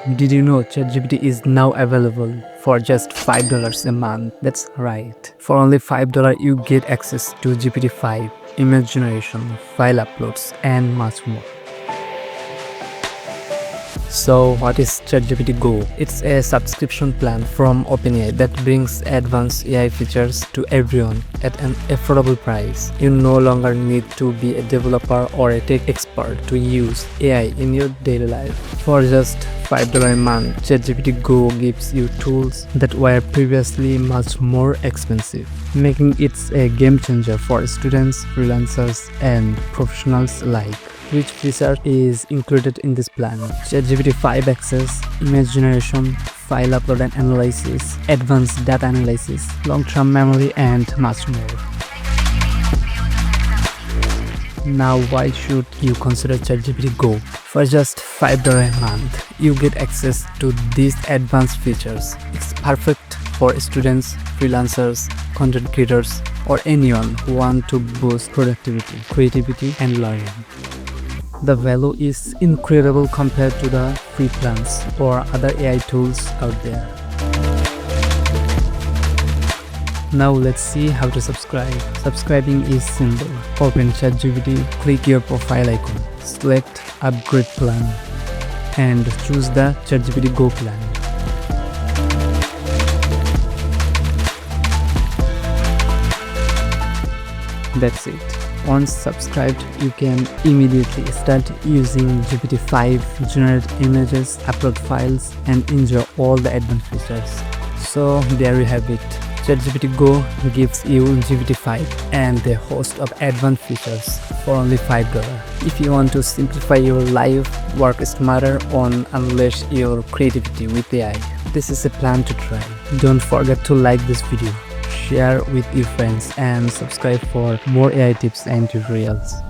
Did you know ChatGPT is now available for just $5 a month? That's right. For only $5 you get access to GPT-5, image generation, file uploads and much more. So what is ChatGPT Go? It's a subscription plan from OpenAI that brings advanced AI features to everyone at an affordable price. You no longer need to be a developer or a tech expert to use AI in your daily life. For just $5 a month, ChatGPT Go gives you tools that were previously much more expensive, making it a game changer for students, freelancers, and professionals alike. Which feature is included in this plan? ChatGPT 5 access, image generation, file upload and analysis, advanced data analysis, long-term memory and much more. Now why should you consider ChatGPT Go? For just $5 a month, you get access to these advanced features. It's perfect for students, freelancers, content creators, or anyone who want to boost productivity, creativity and learning. The value is incredible compared to the free plans or other AI tools out there. Now let's see how to subscribe. Subscribing is simple. Open ChatGPT, click your profile icon, select Upgrade Plan and choose the ChatGPT Go plan. That's it. Once subscribed, you can immediately start using GPT-5, generate images, upload files, and enjoy all the advanced features. So there you have it. ChatGPT Go gives you GPT-5 and a host of advanced features for only $5. If you want to simplify your life, work smarter, and unleash your creativity with AI, this is a plan to try. Don't forget to like this video, share with your friends and subscribe for more AI tips and tutorials.